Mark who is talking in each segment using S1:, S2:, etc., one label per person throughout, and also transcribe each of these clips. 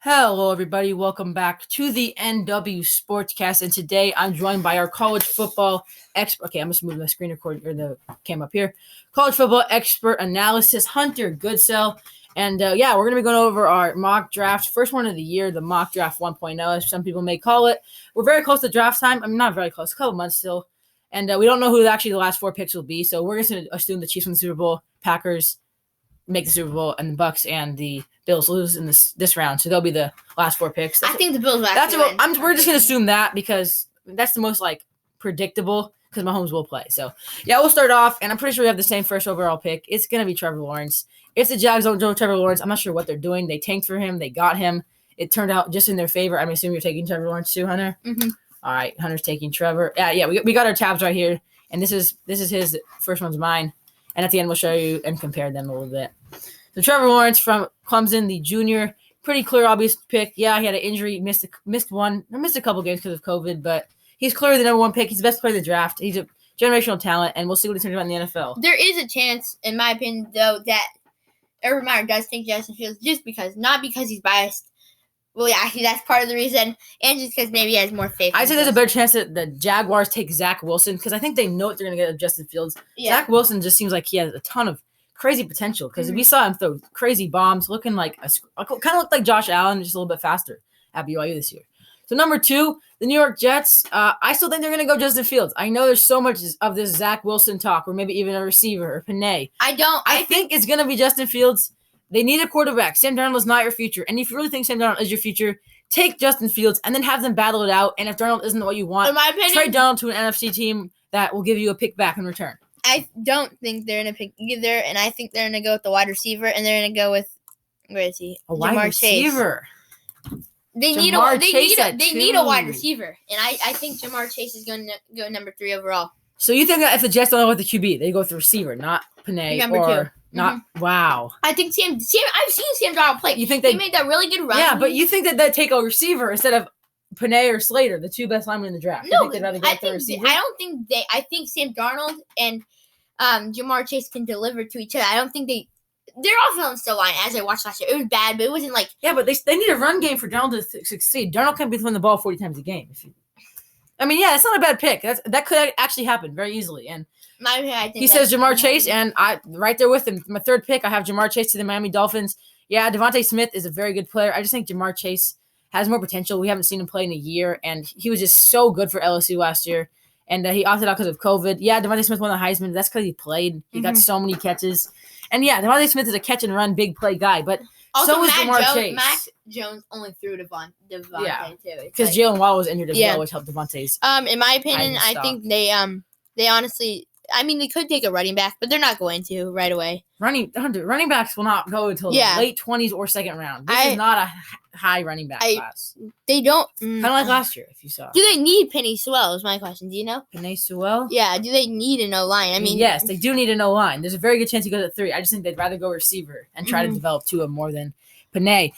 S1: Hello, everybody. Welcome back to the NW Sportscast. And today I'm joined by our college football expert. Okay, I'm just moving the screen record or the cam up here. College football expert analysis, Hunter Goodsell. And we're going to be going over our mock draft, first one of the year, the mock draft 1.0, as some people may call it. We're very close to draft time. I'm not very close, a couple months still. And we don't know who actually the last 4 picks will be. So we're just going to assume the Chiefs win the Super Bowl, Packers make the Super Bowl, and the Bucks and the Bills lose in this round. So they'll be the last 4 picks.
S2: I think the Bills will actually win.
S1: We're just going to assume that because that's the most, predictable because Mahomes will play. So, we'll start off, and I'm pretty sure we have the same first overall pick. It's going to be Trevor Lawrence. If the Jags don't go Trevor Lawrence, I'm not sure what they're doing. They tanked for him. They got him. It turned out just in their favor. I'm assuming you're taking Trevor Lawrence too, Hunter?
S2: Mm-hmm.
S1: All right, Hunter's taking Trevor. We got our tabs right here, and this is his. First one's mine. And at the end, we'll show you and compare them a little bit. So Trevor Lawrence from Clemson, the junior, pretty clear, obvious pick. Yeah, he had an injury, missed a couple games because of COVID, but he's clearly the number 1 pick. He's the best player in the draft. He's a generational talent, and we'll see what he turns out in the NFL.
S2: There is a chance, in my opinion, though, that Urban Meyer does take Justin Fields not because he's biased. Well, yeah, actually, that's part of the reason, and just because maybe he has more faith.
S1: I'd say there's a better chance that the Jaguars take Zach Wilson because I think they know what they're going to get of Justin Fields. Yeah. Zach Wilson just seems like he has a ton of crazy potential because we saw him throw crazy bombs, looking like kind of looked like Josh Allen, just a little bit faster at BYU this year. So number 2, the New York Jets. I still think they're going to go Justin Fields. I know there's so much of this Zach Wilson talk, or maybe even a receiver or Panay. I think it's going to be Justin Fields. They need a quarterback. Sam Darnold is not your future. And if you really think Sam Darnold is your future, take Justin Fields and then have them battle it out. And if Darnold isn't what you want,
S2: in my opinion,
S1: trade Darnold to an NFC team that will give you a pick back in return.
S2: I don't think they're going to pick either, and I think they're going to go with the wide receiver, and they're going to go with, where is he?
S1: A wide receiver.
S2: They need a wide receiver, and I think Jamar Chase is going to go number 3 overall.
S1: So you think that if the Jets don't know what the QB, they go with the receiver, not Panay
S2: number
S1: or
S2: 2.
S1: Not wow.
S2: I think I've seen Sam Darnold play.
S1: You think
S2: he made that really good run?
S1: Yeah, but you think that they'd take a receiver instead of Panay or Slater, the 2 best linemen in the draft?
S2: No,
S1: I
S2: think Sam Darnold and Jamar Chase can deliver to each other. I don't think they're off on the line as I watched last year. It was bad, but it wasn't like...
S1: Yeah, but they need a run game for Darnold to succeed. Darnold can't be throwing the ball 40 times a game. That's not a bad pick. That could actually happen very easily. And
S2: I think
S1: he says Jamar Chase, and I right there with him. My 3rd pick, I have Jamar Chase to the Miami Dolphins. Yeah, Devontae Smith is a very good player. I just think Jamar Chase has more potential. We haven't seen him play in a year, and he was just so good for LSU last year. And he opted out because of COVID. Yeah, Devontae Smith won the Heisman. That's because he played. He got so many catches. And yeah, Devontae Smith is a catch-and-run big play guy, but
S2: also,
S1: so is Jamar Chase.
S2: Mac Jones only threw Devontae too.
S1: Because Jalen Waddle was injured as well, which helped Devontae's.
S2: In my opinion, I think they honestly, they could take a running back, but they're not going to right away.
S1: Running backs will not go until the late 20s or 2nd round. This is not a high running back class.
S2: They don't.
S1: Kind of like last year, if you saw.
S2: Do they need Penei Sewell is my question. Do you know?
S1: Penei Sewell?
S2: Yeah, do they need an O-line?
S1: Yes, they do need an O-line. There's a very good chance he goes at 3. I just think they'd rather go receiver and try to develop Tua more than Penei.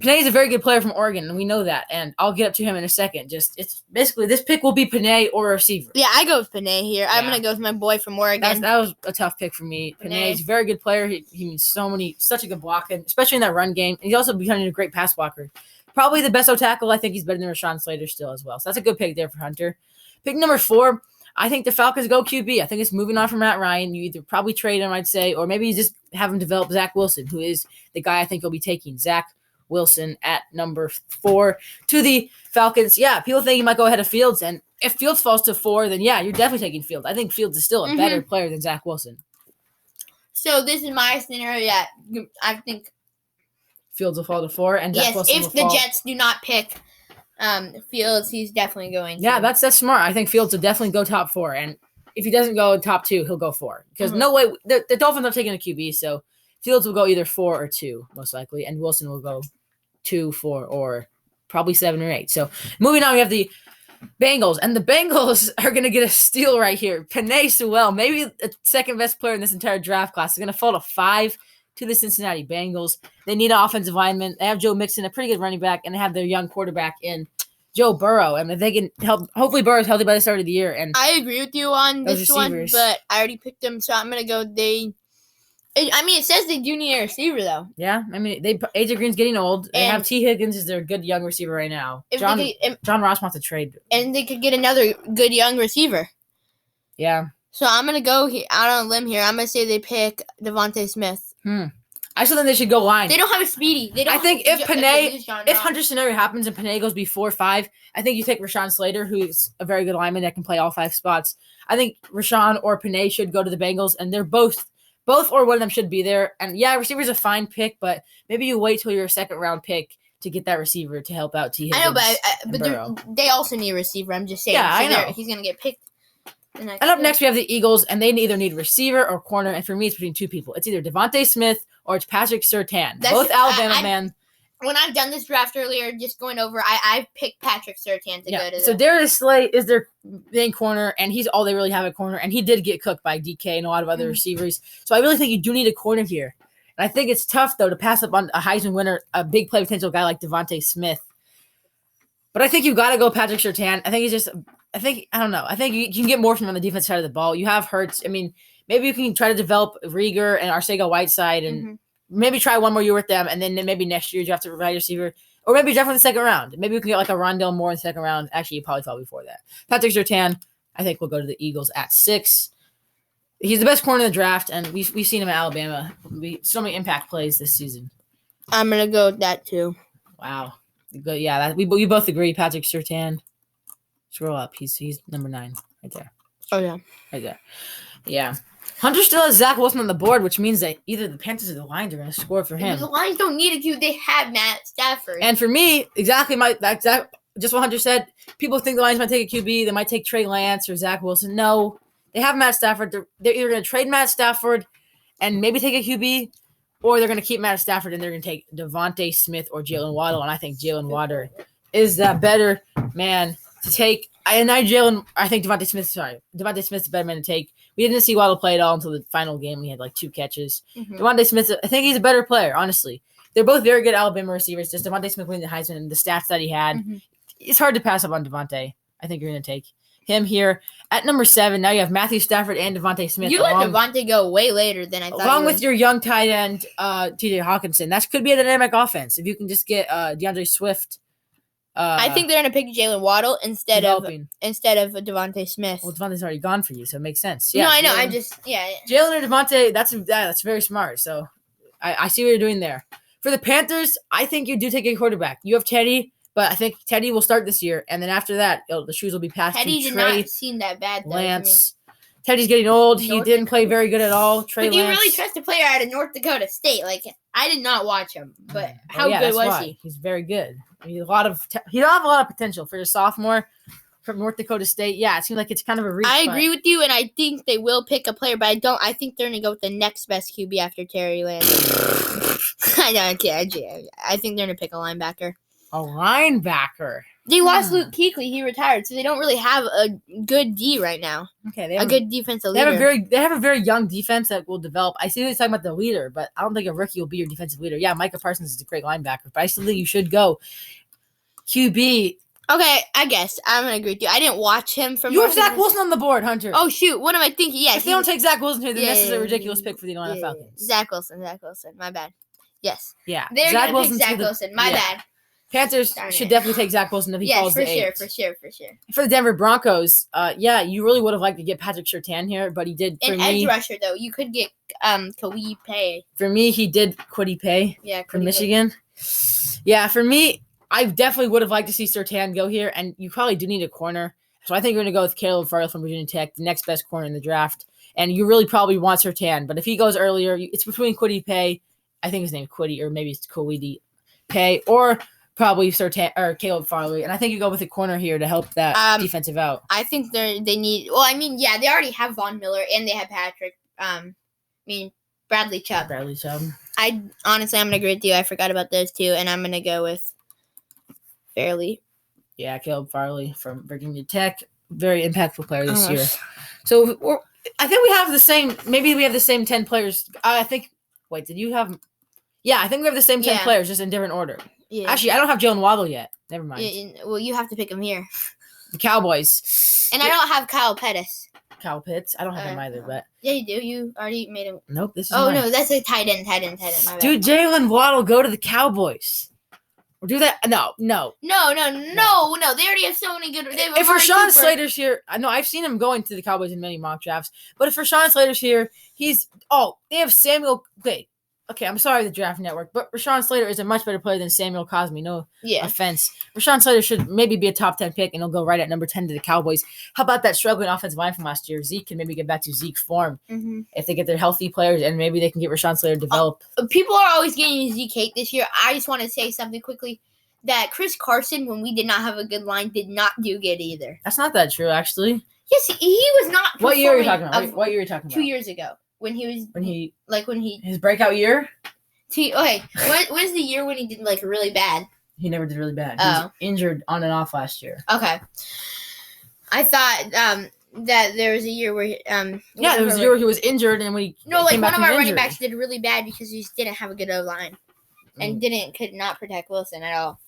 S1: Penei is a very good player from Oregon, and we know that. And I'll get up to him in a second. It's basically this pick will be Penei or a receiver.
S2: Yeah, I go with Penei here. I'm gonna go with my boy from Oregon.
S1: That was a tough pick for me. Penei is a very good player. He means such a good blocker, especially in that run game. And he's also becoming a great pass blocker. Probably the best O-tackle. I think he's better than Rashawn Slater still as well. So that's a good pick there for Hunter. Pick number 4. I think the Falcons go QB. I think it's moving on from Matt Ryan. You either probably trade him, I'd say, or maybe you just have him develop Zach Wilson, who is the guy I think you'll be taking. Zach Wilson at number 4 to the Falcons. Yeah, people think he might go ahead of Fields, and if Fields falls to 4, then yeah, you're definitely taking Fields. I think Fields is still a better player than Zach Wilson.
S2: So this is my scenario. Yeah, I think
S1: Fields will fall to 4, and Zach Wilson will
S2: fall. If the Jets do not pick Fields, he's definitely going to.
S1: Yeah, that's smart. I think Fields will definitely go top 4, and if he doesn't go top 2, he'll go 4. Because no way, the Dolphins are taking a QB, so Fields will go either 4 or 2, most likely, and Wilson will go 2, 4, or probably 7 or 8. So moving on, we have the Bengals, and the Bengals are going to get a steal right here. Penei Sewell, maybe the second best player in this entire draft class, is going to fall to 5 to the Cincinnati Bengals. They need an offensive lineman. They have Joe Mixon, a pretty good running back, and they have their young quarterback in Joe Burrow. And if they can help, hopefully Burrow's healthy by the start of the year. And
S2: I agree with you on this one, but I already picked them, so I'm going to go It says they do need a receiver though.
S1: Yeah, I mean, AJ Green's getting old. They have
S2: And-
S1: T. Higgins as their good young receiver right now.
S2: If
S1: John
S2: they could,
S1: John Ross wants to trade.
S2: and they could get another good young receiver.
S1: Yeah.
S2: So I'm gonna go out on a limb here. I'm gonna say they pick Devontae Smith.
S1: I still think they should go line.
S2: They don't have a speedy. They don't.
S1: I think if
S2: they lose John
S1: if
S2: Ross.
S1: Hunter scenario happens and Panay goes before 5, I think you take Rashawn Slater, who's a very good lineman that can play all 5 spots. I think Rashawn or Panay should go to the Bengals, and they're both or one of them should be there. And yeah, receiver's a fine pick, but maybe you wait till you're a second round pick to get that receiver to help out T. Higgins.
S2: I know, but
S1: Burrow.
S2: they also need a receiver. I'm just saying.
S1: Yeah, I know.
S2: He's gonna get picked.
S1: And up next, we have the Eagles, and they either need receiver or corner. And for me, it's between 2 people. It's either Devontae Smith or it's Patrick Surtain. Both Alabama men.
S2: When I've done this draft earlier, just going over, I picked Patrick Surtain to go to.
S1: So Darius Slay is their main corner, and he's all they really have at corner. And he did get cooked by DK and a lot of other receivers. So I really think you do need a corner here. And I think it's tough, though, to pass up on a Heisman winner, a big play potential guy like Devontae Smith. But I think you've got to go Patrick Surtain. I don't know. I think you can get more from him on the defense side of the ball. You have Hurts. I mean, maybe you can try to develop Rieger and Arcega-Whiteside and maybe try one more year with them. And then maybe next year you have to provide a receiver. Or maybe draft in the second round. Maybe we can get like a Rondell Moore in the second round. Actually, you probably fell before that. Patrick Surtain, I think, will go to the Eagles at 6. He's the best corner in the draft, and we've seen him at Alabama. So many impact plays this season.
S2: I'm going to go with that, too.
S1: Wow. Good. Yeah, we both agree. Patrick Surtain. Scroll up. He's number 9 right there.
S2: Oh, yeah.
S1: Right there. Yeah. Hunter still has Zach Wilson on the board, which means that either the Panthers or the Lions are going to score for him.
S2: The Lions don't need a Q. They have Matt Stafford.
S1: And for me, just what Hunter said, people think the Lions might take a QB. They might take Trey Lance or Zach Wilson. No, they have Matt Stafford. They're either going to trade Matt Stafford and maybe take a QB, or they're going to keep Matt Stafford and they're going to take Devontae Smith or Jalen Waddle. And I think Jalen Waddle is the better man to take. I think Devontae Smith's the better man to take. We didn't see Waddle play at all until the final game. He had like 2 catches. Devontae Smith, I think he's a better player, honestly. They're both very good Alabama receivers. Just Devontae Smith winning the Heisman and the stats that he had. It's hard to pass up on Devontae. I think you're going to take him here. At number 7, now you have Matthew Stafford and Devontae Smith.
S2: You let Devontae go way later than I thought.
S1: Along with your young tight end, TJ Hawkinson. That could be a dynamic offense if you can just get DeAndre Swift.
S2: I think they're going to pick Jalen Waddle instead of Devontae Smith.
S1: Well, Devontae's already gone for you, so it makes sense.
S2: Yeah, no, I know.
S1: Jalen or Devontae, that's very smart. So I see what you're doing there. For the Panthers, I think you do take a quarterback. You have Teddy, but I think Teddy will start this year, and then after that, the shoes will be passed
S2: Teddy
S1: to
S2: did
S1: Trey
S2: not seem that bad, though.
S1: Lance. Teddy's getting old. He didn't play very good at all. Trey
S2: But
S1: Lance.
S2: you really trust a player out of North Dakota State? Like, I did not watch him, but how
S1: yeah,
S2: good
S1: that's
S2: was
S1: why.
S2: he?
S1: He's very good. I mean, he don't have a lot of potential for a sophomore from North Dakota State. Yeah, it seems like it's kind of a reach.
S2: I agree with you, and I think they will pick a player, but I think they're going to go with the next best QB after Terry Lance. I think they're going to pick a linebacker.
S1: A linebacker.
S2: They lost Luke Kuechly. He retired, so they don't really have a good D right now.
S1: Okay, they have
S2: a good defensive
S1: they
S2: leader.
S1: They have a very young defense that will develop. I see what he's talking about the leader, but I don't think a rookie will be your defensive leader. Yeah, Micah Parsons is a great linebacker, but I still think you should go QB.
S2: Okay, I guess I'm gonna agree with you. I didn't watch him from.
S1: You have Zach Wilson on the board, Hunter.
S2: Oh shoot! What am I thinking? Yeah,
S1: if they don't take Zach Wilson here, then this is a ridiculous pick for the Atlanta Falcons.
S2: Zach Wilson. My bad. Yes.
S1: Yeah.
S2: They're gonna pick Zach Wilson. My bad.
S1: Panthers should definitely take Zach Wilson if he falls to 8.
S2: For sure.
S1: For the Denver Broncos, you really would have liked to get Patrick Surtain here, but he did.
S2: An edge rusher, though. You could get Kwity Paye.
S1: For me, he did Kwity Paye from Michigan. Yeah, for me, I definitely would have liked to see Surtain go here, and you probably do need a corner. So I think you're going to go with Caleb Farley from Virginia Tech, the next best corner in the draft. And you really probably want Surtain, but if he goes earlier, it's between Kwity Paye, I think his name is Kwity, or maybe it's Kwity Paye, or probably Surtain or Caleb Farley, and I think you go with a corner here to help that defensive out.
S2: I think they need. Well, I mean, yeah, they already have Von Miller and they have Patrick. Bradley Chubb. I'm gonna agree with you. I forgot about those two, and I'm gonna go with Farley.
S1: Yeah, Caleb Farley from Virginia Tech, very impactful player this year. So I think we have the same. Maybe we have the same 10 players. I think. Wait, did you have? Yeah, I think we have the same 10 players, just in different order. Yeah. Actually, I don't have Jalen Waddle yet. Never mind.
S2: Well, you have to pick him here.
S1: The Cowboys.
S2: And I don't have Kyle Pettis.
S1: Kyle Pitts. I don't have him either, but
S2: yeah, you do. You already made him.
S1: nope. This is
S2: Oh
S1: mine.
S2: no, that's a tight end. My bad.
S1: Dude, Jalen Waddle, go to the Cowboys. Or do that? No.
S2: No. They already have so many good.
S1: If Rashawn Slater's here, I know I've seen him going to the Cowboys in many mock drafts. But if Rashawn Slater's here, they have Samuel. Wait, okay, I'm sorry, the Draft Network, but Rashawn Slater is a much better player than Samuel Cosmi. No offense. Rashawn Slater should maybe be a top 10 pick, and he'll go right at number 10 to the Cowboys. How about that struggling offensive line from last year? Zeke can maybe get back to Zeke form if they get their healthy players, and maybe they can get Rashawn Slater develop.
S2: People are always getting Zeke hate this year. I just want to say something quickly. That Chris Carson, when we did not have a good line, did not do good either.
S1: That's not that true, actually.
S2: Yes, he was not.
S1: What year are you talking about? What year are you talking about?
S2: 2 years ago, when he
S1: his breakout year.
S2: When's the year when he did like really bad?
S1: He never did really bad. He was injured on and off last year.
S2: Okay, I thought that there was a year where
S1: there was a year where he was injured, and when he
S2: one of our running backs did really bad because he just didn't have a good O line and could not protect Wilson at all.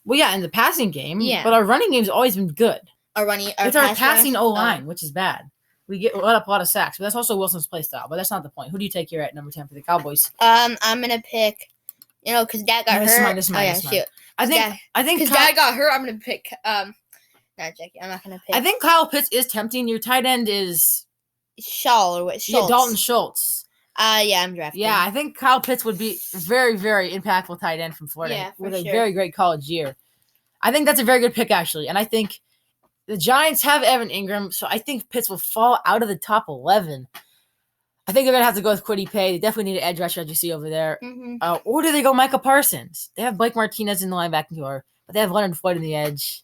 S1: Well, yeah, in the passing game. Yeah. But our running game's always been good. It's our passing O-line, which is bad. We let up a lot of sacks, but that's also Wilson's play style. But that's not the point. Who do you take here at number 10 for the Cowboys?
S2: I'm gonna pick, because Dad got hurt.
S1: This is mine. I think
S2: because Dad got hurt. I'm gonna pick. Not Jackie. I'm not gonna pick.
S1: I think Kyle Pitts is tempting. Your tight end is
S2: Shaw or what? Schultz.
S1: Yeah, Dalton Schultz.
S2: I'm drafting.
S1: Yeah, I think Kyle Pitts would be very, very impactful tight end from Florida with a very great college year. I think that's a very good pick, actually. And I think the Giants have Evan Ingram, so I think Pitts will fall out of the top 11. I think they're going to have to go with Kwity Paye. They definitely need an edge rusher, as you see over there. Or do they go Micah Parsons? They have Blake Martinez in the linebacking core, but they have Leonard Floyd in the edge.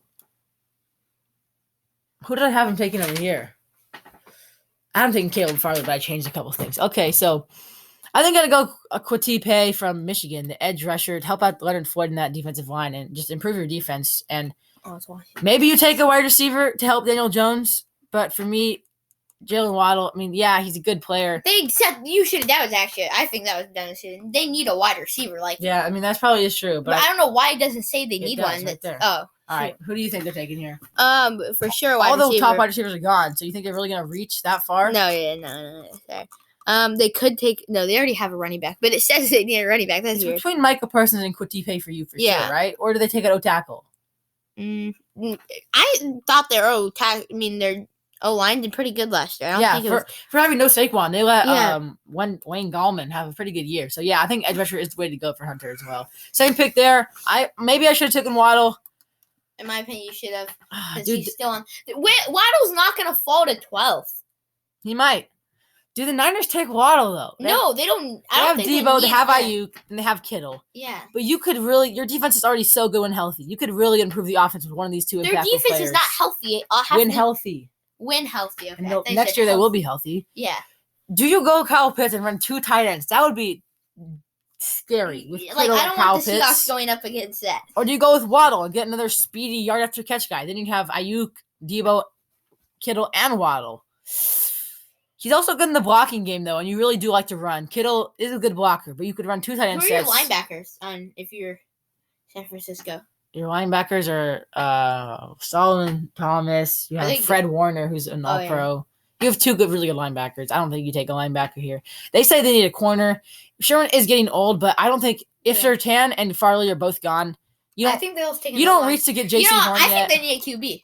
S1: Who did I have him taking over here? I'm taking Caleb Farley, but I changed a couple things. Okay, so I think I'm going to go Kwity Paye from Michigan, the edge rusher, to help out Leonard Floyd in that defensive line and just improve your defense. And maybe you take a wide receiver to help Daniel Jones, but for me, Jalen Waddle, he's a good player.
S2: I think that was done. They need a wide receiver like that.
S1: Yeah, that probably is true. But
S2: I don't know why it doesn't say they need one.
S1: Right there. All right, who do you think they're taking here?
S2: For sure,
S1: all the top wide receivers are gone. So you think they're really gonna reach that far?
S2: No. Sorry. They could take. No, they already have a running back, but it says they need a running back. That's weird.
S1: Between Micah Parsons and Kwity Paye for you, sure, right? Or do they take an O-tackle?
S2: I thought their O-line did pretty good last year. I don't think
S1: for having no Saquon, they let Wayne Gallman have a pretty good year. So yeah, I think edge rusher is the way to go for Hunter as well. Same pick there. I should have taken Waddle.
S2: In my opinion, you should have. Dude, he's still on. Waddle's not going to fall to 12th.
S1: He might. Do the Niners take Waddle, though?
S2: No, they don't.
S1: They have Debo, they have Ayuk, and they have Kittle.
S2: Yeah.
S1: But you could really – your defense is already so good when healthy. You could really improve the offense with one of these two impactful players.
S2: Their defense is not healthy. Win healthy. Okay.
S1: And next year they will be healthy.
S2: Yeah.
S1: Do you go Kyle Pitts and run two tight ends? That would be scary. With
S2: I don't want the Seahawks going up against that.
S1: Or do you go with Waddle and get another speedy yard after catch guy? Then you have Ayuk, Debo, Kittle, and Waddle. He's also good in the blocking game, though, and you really do like to run. Kittle is a good blocker, but you could run two tight end sets.
S2: Who are your linebackers if you're San Francisco?
S1: Your linebackers are Solomon Thomas. You have Fred Warner, who's an all-pro. Yeah. You have two really good linebackers. I don't think you take a linebacker here. They say they need a corner. Sherman is getting old, but I don't think if Surtain and Farley are both gone,
S2: I think they'll take.
S1: You don't reach to get J.C. Horn yet.
S2: I think they need a QB.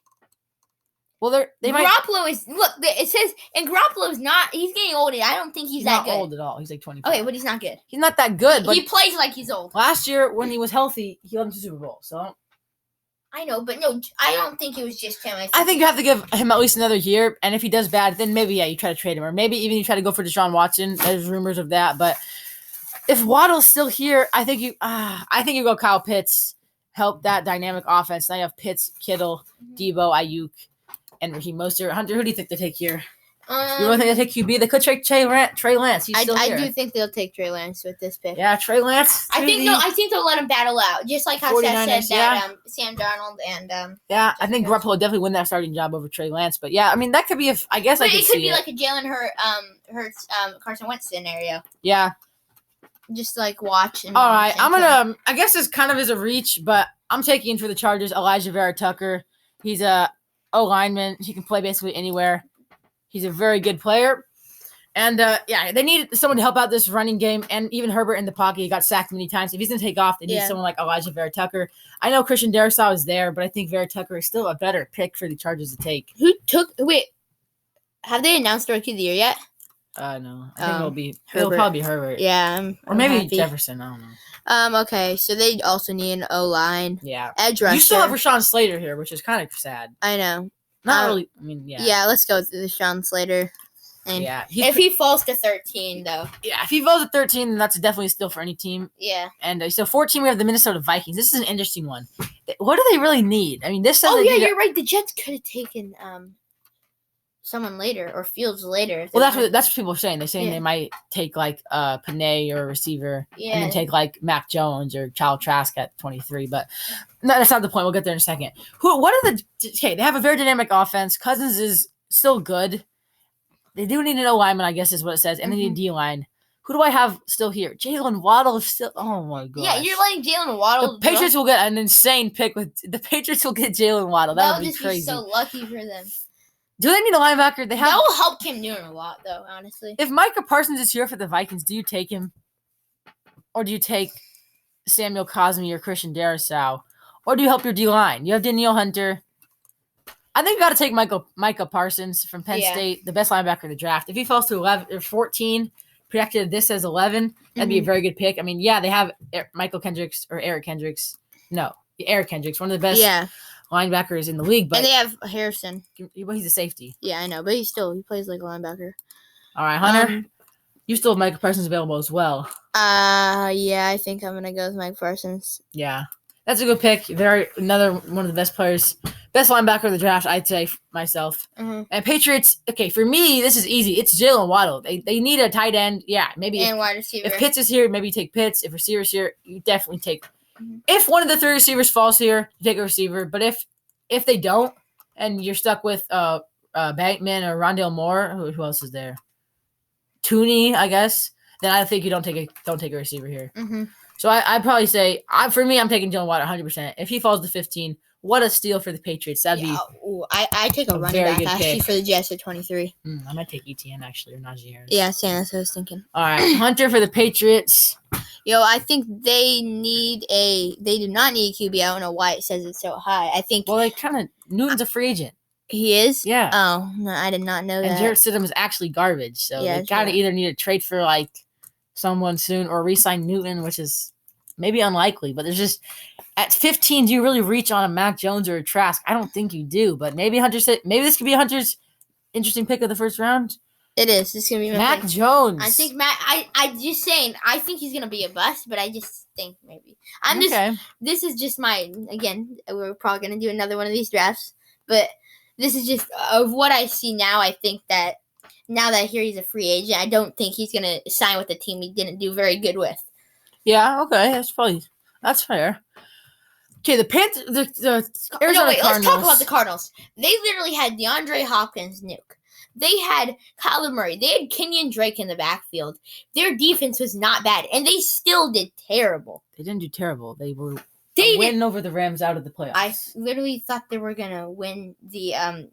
S1: Well, they might.
S2: Garoppolo is it says, and Garoppolo is not. He's getting old. I don't think he's that good.
S1: Not old at all. He's like 25.
S2: Okay, but he's not good.
S1: He's not that good. But
S2: he plays like he's old.
S1: Last year, when he was healthy, he led them to Super Bowl. So
S2: I know, but no, I don't think it was just him.
S1: I think you have to give him at least another year, and if he does bad, then maybe you try to trade him, or maybe even you try to go for Deshaun Watson. There's rumors of that, but if Waddle's still here, I think you go Kyle Pitts, help that dynamic offense. Now you have Pitts, Kittle, Debo, Ayuk, and Raheem Mostert. Hunter, who do you think they take here? You don't think they take QB? They could take Trey Lance. He's still here.
S2: I do think they'll take Trey Lance with this pick.
S1: Yeah, Trey Lance.
S2: I think they'll let him battle out, just like how Seth said that Sam Darnold and
S1: I think Garoppolo will definitely win that starting job over Trey Lance. But yeah, that could be I guess I could see it.
S2: It could be like a Jalen Hurts, Carson Wentz scenario.
S1: Yeah.
S2: Just like watch.
S1: All right, I guess this kind of is a reach, but I'm taking for the Chargers Elijah Vera Tucker. He's a O lineman. He can play basically anywhere. He's a very good player. And, they need someone to help out this running game. And even Herbert in the pocket, he got sacked many times. If he's going to take off, they need someone like Elijah Vera Tucker. I know Christian Darrisaw is there, but I think Vera Tucker is still a better pick for the Chargers to take.
S2: Have they announced the Rookie of the Year yet?
S1: No. I think it'll probably be Herbert.
S2: Yeah.
S1: Or maybe happy. Jefferson. I don't know.
S2: Okay, so they also need an O-line.
S1: Yeah.
S2: Edge rusher.
S1: You still have Rashawn Slater here, which is kind of sad.
S2: I know.
S1: Not really. I mean, yeah.
S2: Yeah, let's go with Rashawn Slater. And if he falls to 13, though.
S1: Yeah, if he falls to 13, then that's definitely a steal for any team.
S2: Yeah.
S1: And so 14, we have the Minnesota Vikings. This is an interesting one. What do they really need? I mean, this.
S2: You're right. The Jets could have taken someone later or Fields later.
S1: Well, that's what people are saying. They're saying they might take like Panay or a receiver, and then take like Mac Jones or Kyle Trask at 23. But that's not the point. We'll get there in a second. They have a very dynamic offense. Cousins is still good. They do need an O-lineman, I guess is what it says, and they need a D-line. Who do I have still here? Jalen Waddle is still. Oh my god.
S2: Yeah, you're letting Jalen Waddle.
S1: The Patriots will get an insane pick the Patriots will get Jalen Waddle. That would be crazy.
S2: Be so lucky for them.
S1: Do they need a linebacker?
S2: That will help Cam Newton a lot, though. Honestly,
S1: if Micah Parsons is here for the Vikings, do you take him, or do you take Samuel Cosmi or Christian Darrisaw, or do you help your D-line? You have Danielle Hunter. I think you got to take Micah Parsons from Penn State, the best linebacker in the draft. If he falls to 11 or 14, projected this as 11, that'd be a very good pick. I mean, they have Eric Kendricks, one of the best linebackers in the league. But
S2: and they have Harrison.
S1: Well, he's a safety.
S2: Yeah, I know, but he plays like a linebacker.
S1: All right, Hunter, you still have Micah Parsons available as well.
S2: Yeah, I think I'm gonna go with Mike Parsons.
S1: Yeah, that's a good pick. Another one of the best players. Best linebacker of the draft, I'd say myself.
S2: Mm-hmm.
S1: And Patriots, okay, for me, this is easy. It's Jalen Waddle. They need a tight end. Yeah, maybe.
S2: And wide receiver.
S1: If Pitts is here, maybe you take Pitts. If receiver's here, you definitely take. Mm-hmm. If one of the three receivers falls here, you take a receiver. But if they don't, and you're stuck with Bankman or Rondale Moore, who else is there? Tooney, I guess. Then I think you don't take a receiver here.
S2: Mm-hmm.
S1: So I'd probably say, for me, I'm taking Jalen Waddle 100%. If he falls to 15. What a steal for the Patriots. That'd be.
S2: I take a running back actually for the Jets at 23.
S1: I might take ETN actually or Najee Harris.
S2: Yeah, that's what I was thinking.
S1: All right, Hunter for the Patriots.
S2: I think they do not need a QB. I don't know why it says it's so high. I think.
S1: Well, Newton's a free agent.
S2: He is?
S1: Yeah.
S2: Oh, no, I did not know that.
S1: And Jarrett Stidham is actually garbage. So they kind of either need to trade for like someone soon or re-sign Newton, which is maybe unlikely. But there's just. At 15, do you really reach on a Mac Jones or a Trask? I don't think you do, but maybe this could be Hunter's interesting pick of the first round.
S2: It is. This is gonna be
S1: Mac Jones.
S2: I think I just saying. I think he's gonna be a bust, but I just think maybe. This is just my. Again, we're probably gonna do another one of these drafts, but this is just of what I see now. I think that now that I hear he's a free agent, I don't think he's gonna sign with a team he didn't do very good with.
S1: Yeah. Okay. That's fair. Okay, the Arizona Cardinals.
S2: Let's talk about the Cardinals. They literally had DeAndre Hopkins nuke. They had Kyler Murray. They had Kenyon Drake in the backfield. Their defense was not bad, and they still did terrible.
S1: They didn't do terrible. They were winning over the Rams out of the playoffs.
S2: I literally thought they were gonna win the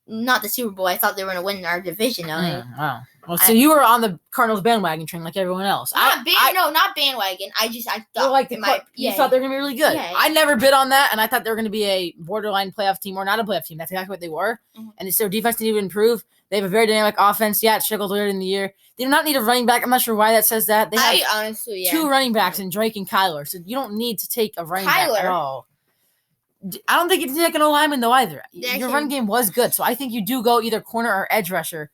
S2: not the Super Bowl. I thought they were gonna win our division.
S1: Wow. Well, so you were on the Cardinals bandwagon train like everyone else.
S2: Not bandwagon. I thought
S1: you thought they were gonna be really good.
S2: Yeah.
S1: I never bid on that, and I thought they were gonna be a borderline playoff team or not a playoff team. That's exactly what they were. Mm-hmm. And it's their defense needed to improve. They have a very dynamic offense. Yeah, it struggled earlier in the year. They do not need a running back. I'm not sure why that says that. They have two running backs in Drake and Kyler, so you don't need to take a running back at all. I don't think you can take an O-lineman though either. Your run game was good, so I think you do go either corner or edge rusher.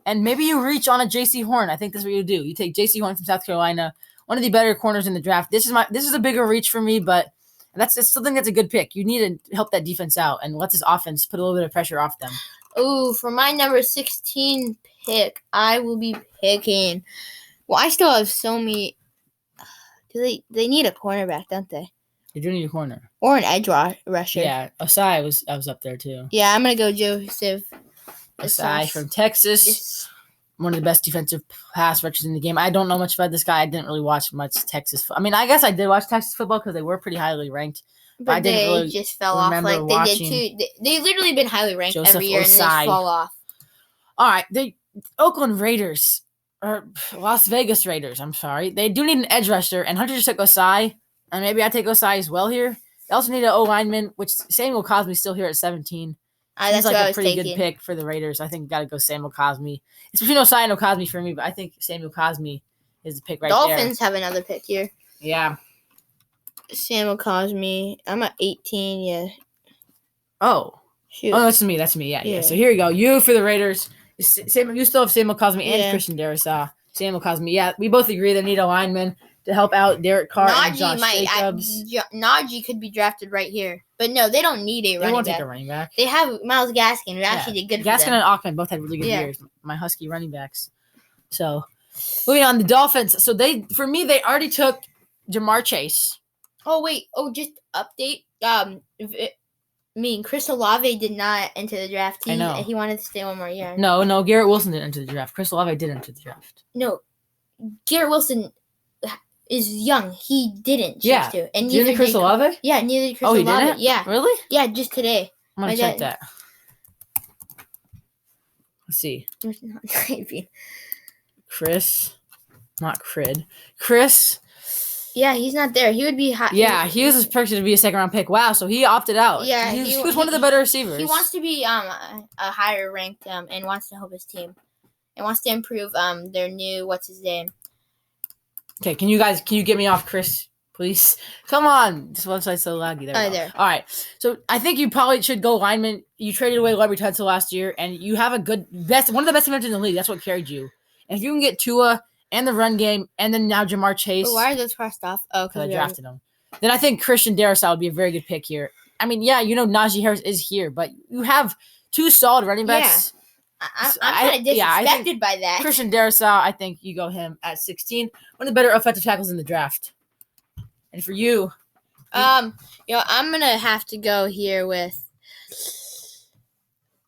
S1: And maybe you reach on a J.C. Horn. I think that's what you do. You take J.C. Horn from South Carolina, one of the better corners in the draft. This is a bigger reach for me, but I still think that's a good pick. You need to help that defense out and let this offense put a little bit of pressure off them.
S2: Ooh, for my number 16 pick, I will be picking. Well, I still have so many. They need a cornerback, don't they?
S1: They do need a corner
S2: or an edge rusher.
S1: Yeah, Osai was up there too.
S2: Yeah, I'm gonna go Joseph
S1: Osai from Texas.
S2: Yes.
S1: One of the best defensive pass rushers in the game. I don't know much about this guy. I didn't really watch much Texas. I mean, I guess I did watch Texas football because they were pretty highly ranked.
S2: But I didn't really just fell off like they did too. They literally been highly ranked every year and they fall off.
S1: All right, the Oakland Raiders or Las Vegas Raiders. I'm sorry, they do need an edge rusher, and Hunter just took Osai, and maybe I take Osai as well here. They also need an O lineman, which Samuel Cosme's still here at 17.
S2: That's
S1: Seems like
S2: what I
S1: a
S2: was
S1: pretty
S2: taking.
S1: good pick for the Raiders. I think got to go Samuel Cosme. It's between Osai and Cosme for me, but I think Samuel Cosme is the pick right there.
S2: Dolphins have another pick here.
S1: Yeah.
S2: Samuel Cosme. I'm at 18. Yeah.
S1: Oh.
S2: Shoot.
S1: Oh, that's me. That's me. Yeah. So here we go. You for the Raiders. You still have Samuel Cosme and Christian Darrisaw. Samuel Cosme. Yeah, we both agree they need a lineman to help out Derek Carr and Josh Jacobs.
S2: Najee could be drafted right here. But no, they don't need a running back.
S1: They won't take a running back.
S2: They have Myles Gaskin, who actually did good for them.
S1: Gaskin and Ackman both had really good years. My Husky running backs. So, moving on, the Dolphins. So, they already took Jamar Chase.
S2: Oh, wait. Oh, just update. Chris Olave did not enter the draft.
S1: I know.
S2: He wanted to stay one more year.
S1: No, Garrett Wilson didn't enter the draft. Chris Olave did enter the draft.
S2: No, Garrett Wilson is young. He didn't choose to. And
S1: neither Chris Olave?
S2: Yeah, neither Chris Olave.
S1: Oh, he didn't?
S2: Yeah.
S1: Really?
S2: Yeah, just today.
S1: I'm going to check that. Let's see. Chris. Not Crid. Chris.
S2: Yeah, he's not there. He would be high.
S1: Yeah, he was projected to be a second-round pick. Wow, so he opted out.
S2: Yeah,
S1: he was one of the better receivers.
S2: He wants to be a higher ranked and wants to help his team. And wants to improve their new what's his name.
S1: Okay, can you get me off Chris, please? Come on. This website's so laggy. There. All right. So I think you probably should go lineman. You traded away Larry Tunsil last year, and you have one of the best defenders in the league. That's what carried you. And if you can get Tua and the run game, and then now Jamar Chase.
S2: But why are those crossed off? Oh,
S1: because I drafted him. Then I think Christian Darrisaw would be a very good pick here. I mean, yeah, Najee Harris is here, but you have two solid running backs.
S2: Yeah. I'm kind of disrespected by that.
S1: Christian Darrisaw, I think you go him at 16. One of the better offensive tackles in the draft. And for you,
S2: I'm gonna have to go here with.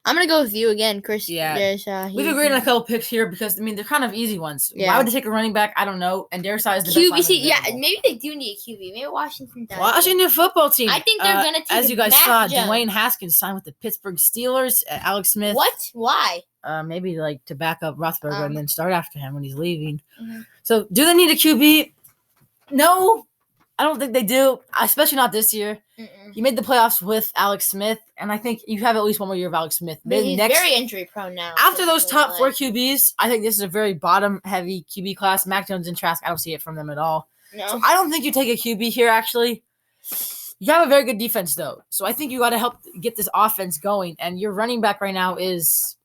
S2: I'm gonna go with you again, Chris.
S1: Yeah, we've agreed on a couple picks here because they're kind of easy ones. Yeah. Why would they take a running back? I don't know. And Darrisaw is the
S2: QB. Maybe they do need a QB. Maybe Washington does.
S1: Washington football team.
S2: I think they're gonna take.
S1: As you guys saw, Dwayne Haskins signed with the Pittsburgh Steelers. Alex Smith.
S2: What? Why?
S1: Maybe to back up Roethlisberger and then start after him when he's leaving.
S2: Mm-hmm.
S1: So, do they need a QB? No, I don't think they do. Especially not this year. Mm-mm. You made the playoffs with Alex Smith, and I think you have at least one more year of Alex Smith.
S2: But he's very injury prone now.
S1: After those top 4 QBs, I think this is a very bottom-heavy QB class. Mac Jones and Trask, I don't see it from them at all.
S2: No.
S1: So I don't think you take a QB here, actually. You have a very good defense, though. So I think you got to help get this offense going, and your running back right now is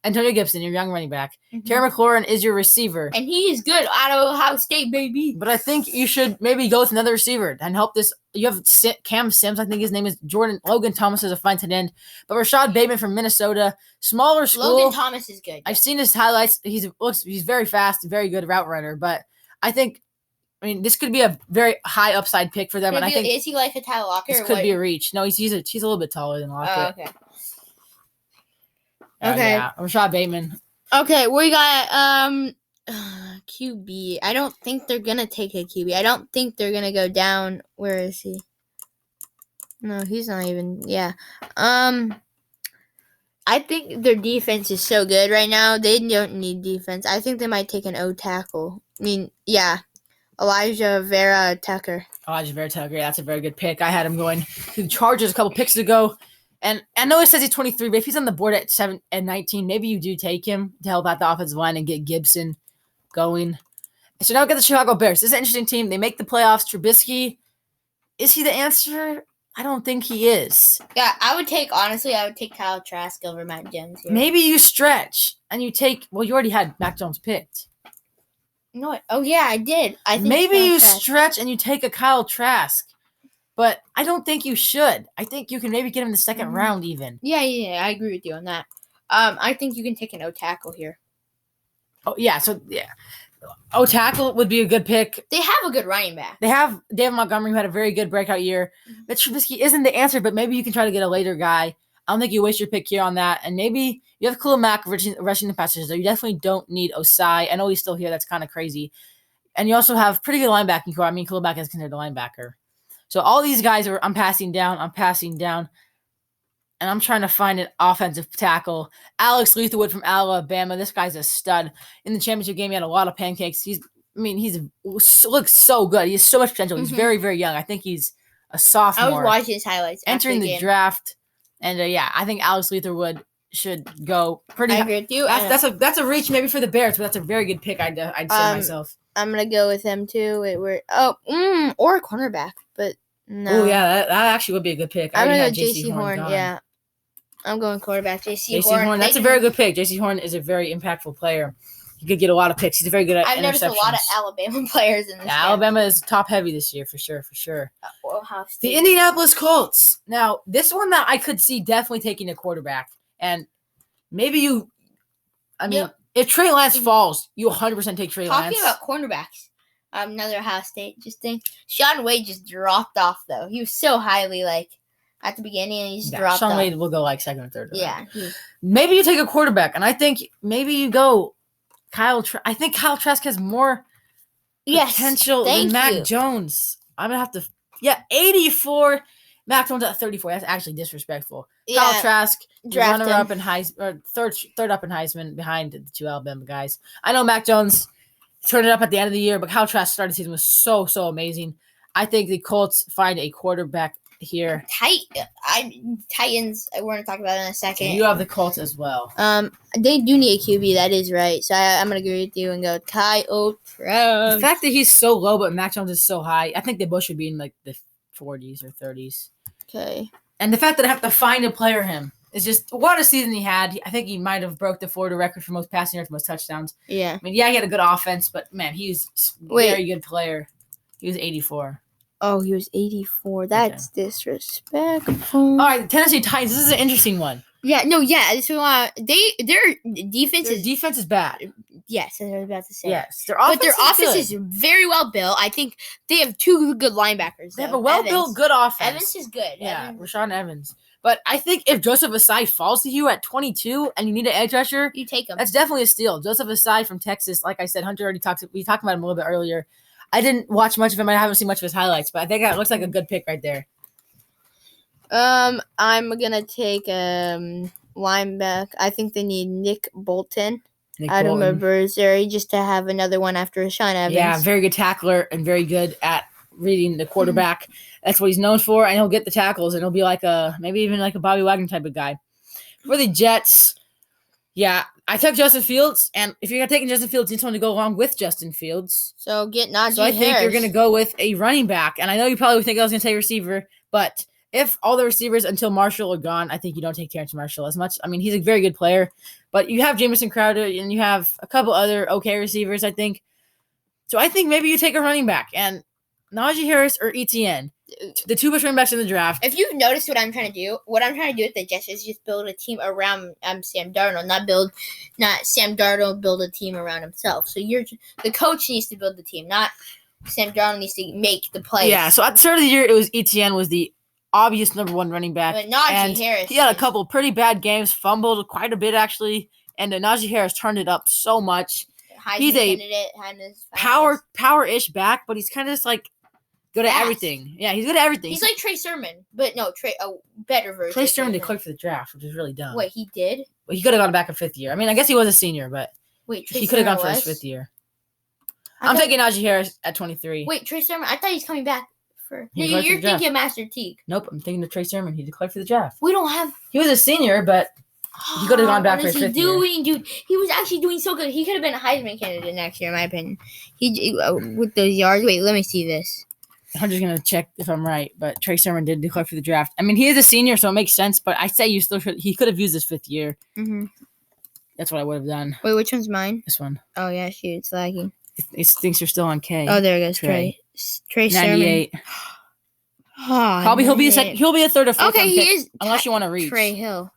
S1: Antonio Gibson, your young running back. Mm-hmm. Terry McLaurin is your receiver.
S2: And he is good out of Ohio State, baby.
S1: But I think you should maybe go with another receiver and help this. You have Cam Sims, I think his name is Jordan. Logan Thomas is a fine tight end. But Rashad Bateman from Minnesota, smaller school.
S2: Logan Thomas is good.
S1: I've seen his highlights. He's very fast, very good route runner. But I think, this could be a very high upside pick for them.
S2: Is he like a Tyler Lockett?
S1: This could be a reach. No, he's a little bit taller than Lockett.
S2: Oh, okay. Okay.
S1: Yeah, Rashad Bateman.
S2: Okay, we got QB. I don't think they're gonna take a QB. I don't think they're gonna go down. Where is he? No, he's not even. Yeah. I think their defense is so good right now. They don't need defense. I think they might take an O tackle. Elijah Vera Tucker.
S1: Yeah, that's a very good pick. I had him going to the Chargers a couple picks ago. And I know it says he's 23, but if he's on the board at 7 and 19, maybe you do take him to help out the offensive line and get Gibson going. So now we got the Chicago Bears. This is an interesting team. They make the playoffs. Trubisky, is he the answer? I don't think he is.
S2: Yeah, I would take Kyle Trask over Mac Jones here.
S1: Maybe you stretch and you take, you already had Mac Jones picked.
S2: No, yeah, I did. I think
S1: maybe you stretch and you take a Kyle Trask. But I don't think you should. I think you can maybe get him in the second round even.
S2: Yeah, I agree with you on that. I think you can take an O tackle here.
S1: Oh, yeah. So, yeah. O tackle would be a good pick.
S2: They have a good running back.
S1: They have David Montgomery, who had a very good breakout year. But Trubisky isn't the answer, but maybe you can try to get a later guy. I don't think you waste your pick here on that. And maybe you have Khalil Mack rushing the passes, though. You definitely don't need Osai. I know he's still here. That's kind of crazy. And you also have pretty good linebacking core. Khalil Mack is considered a linebacker. So all these guys I'm passing down. And and I'm trying to find an offensive tackle. Alex Leatherwood from Alabama. This guy's a stud. In the championship game, he had a lot of pancakes. He looks so good. He has so much potential. He's very, very young. I think he's a sophomore.
S2: I was watching his highlights.
S1: Entering the draft. And I think Alex Leatherwood should go pretty high.
S2: I agree with you.
S1: That's a reach maybe for the Bears, but that's a very good pick, I'd say myself.
S2: I'm going to go with them too. Or a cornerback, but no.
S1: Oh, yeah, that actually would be a good pick.
S2: I'm going to go J.C. Horn, yeah. I'm going quarterback, J.C. Horn.
S1: That's a very good pick. J.C. Horn is a very impactful player. He could get a lot of picks. He's very good at
S2: I've noticed a lot of Alabama players in this game.
S1: Alabama is top heavy this year, for sure.
S2: Ohio State.
S1: The Indianapolis Colts. Now, this one that I could see definitely taking a quarterback. And maybe if Trey Lance falls, you 100% take Trey Lance.
S2: Talking about cornerbacks, another Ohio State. Just think, Shaun Wade just dropped off, though. He was so highly, at the beginning, and he just dropped off.
S1: Shaun Wade will go, second or third.
S2: Yeah.
S1: Maybe you take a quarterback, and I think maybe you go I think Kyle Trask has more potential than Mac Jones. I'm going to have to 84. Mac Jones at 34. That's actually disrespectful. Yeah. Kyle Trask, runner-up in Heisman, or third up in Heisman behind the two Alabama guys. I know Mac Jones turned it up at the end of the year, but Kyle Trask started the season was so, so amazing. I think the Colts find a quarterback here.
S2: Titans, we're going to talk about it in a second.
S1: You have the Colts as well.
S2: They do need a QB. That is right. So I'm going to agree with you and go Kyle Trask.
S1: The fact that he's so low, but Mac Jones is so high, I think they both should be in the 40s or 30s.
S2: Okay.
S1: And the fact that I have to find a player him is just what a season he had. I think he might have broke the Florida record for most passing yards, most touchdowns.
S2: Yeah.
S1: He had a good offense, but man, he's a very good player. He was 84.
S2: Oh, he was 84. That's disrespectful.
S1: All right, the Tennessee Titans. This is an interesting one.
S2: Yeah, no, yeah. So their defense
S1: is bad.
S2: Yes, I was about to say.
S1: Yes,
S2: their offense is very well built. I think they have two good linebackers.
S1: They have a well-built, good offense.
S2: Evans is good.
S1: Yeah, Rashaan Evans. But I think if Joseph Asai falls to you at 22 and you need an edge rusher,
S2: you take him.
S1: That's definitely a steal. Joseph Asai from Texas, like I said, Hunter already we talked about him a little bit earlier. I didn't watch much of him. I haven't seen much of his highlights, but I think that looks like a good pick right there.
S2: I'm gonna take linebacker. I think they need Nick Bolton out of Missouri just to have another one after Rashaan Evans.
S1: Yeah, very good tackler and very good at reading the quarterback. That's what he's known for, and he'll get the tackles, and he'll be maybe even like a Bobby Wagner type of guy. For the Jets, I took Justin Fields, and if you're taking Justin Fields, you need someone to go along with Justin Fields.
S2: So get Najee Harris.
S1: So I think you're going to go with a running back, and I know you probably would think I was going to take a receiver, but if all the receivers until Marshall are gone, I think you don't take Terrence Marshall as much. I mean, he's a very good player, but you have Jamison Crowder, and you have a couple other okay receivers, I think. So I think maybe you take a running back, and Najee Harris or Etienne, the two best running backs in the draft.
S2: If you've noticed what I'm trying to do with the Jets is just build a team around Sam Darnold, not Sam Darnold build a team around himself. So the coach needs to build the team, not Sam Darnold needs to make the plays.
S1: Yeah, so at the start of the year, it was Etienne was the obvious number one running back.
S2: But Najee Harris.
S1: He had a couple pretty bad games, fumbled quite a bit actually, and Najee Harris turned it up so much. He's a power-ish back, but he's kind of just good at everything. Yeah, he's good at everything.
S2: He's like Trey Sermon, but no, a better version.
S1: Trey Sermon declared for the draft, which is really dumb.
S2: Wait, he did?
S1: Well, he could have gone back in fifth year. I mean, I guess he was a senior, but he could have gone for his fifth year. I'm taking Najee Harris at 23.
S2: Wait, Trey Sermon? I thought he's coming back for. You're thinking of Master Teague.
S1: Nope, I'm thinking of Trey Sermon. He declared for the draft.
S2: We don't have.
S1: He was a senior, but he could have gone back for his fifth year.
S2: Dude? He was actually doing so good. He could have been a Heisman candidate next year, in my opinion. He with those yards. Wait, let me see this.
S1: Hunter's going to check if I'm right, but Trey Sermon did declare for the draft. I mean, he is a senior, so it makes sense, but I say he could have used his fifth year.
S2: Mm-hmm.
S1: That's what I would have done.
S2: Wait, which one's mine?
S1: This one.
S2: Oh, yeah, shoot, it's lagging.
S1: It thinks you're still on K.
S2: Oh, there it goes, Trey
S1: 98.
S2: Sermon. Oh,
S1: probably he'll be a second. He'll be a third or fourth.
S2: Okay, he is.
S1: Unless you want to reach.
S2: Trey Hill.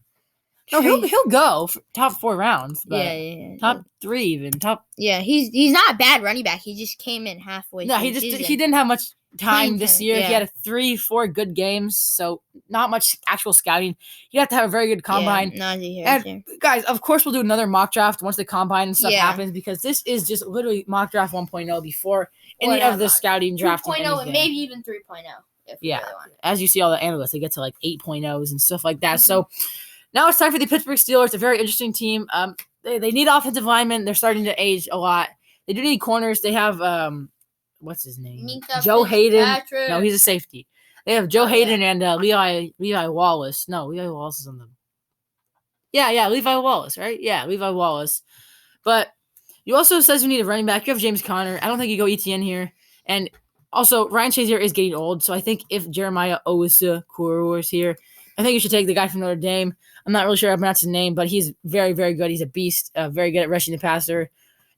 S1: No, he'll go for top 4 rounds. But
S2: yeah.
S1: Top 3 even.
S2: Yeah, he's not a bad running back. He just came in halfway.
S1: No, he didn't have much time this year. Yeah. He had 3-4 good games, so not much actual scouting. You have to have a very good combine. And guys, of course, we'll do another mock draft once the combine and stuff happens, because this is just literally mock draft 1.0 before any of the scouting draft.
S2: 2.0 and maybe even 3.0. if you really want it.
S1: As you see, all the analysts, they get to like 8.0s and stuff like that. So now it's time for the Pittsburgh Steelers. A very interesting team. They need offensive linemen. They're starting to age a lot. They do need corners. They have what's his name?
S2: Minkah
S1: Joe Hayden.
S2: Fitzpatrick.
S1: No, he's a safety. They have Joe Hayden and Levi Wallace. No, Levi Wallace is on them. Yeah, Levi Wallace, right? Yeah, Levi Wallace. But you also says you need a running back. You have James Conner. I don't think you go ETN here. And also, Ryan Shazier is getting old. So I think if Jeremiah Owusu-Koramoah is here, I think you should take the guy from Notre Dame. I'm not really sure how to pronounce his name, but he's very, very good. He's a beast. Very good at rushing the passer.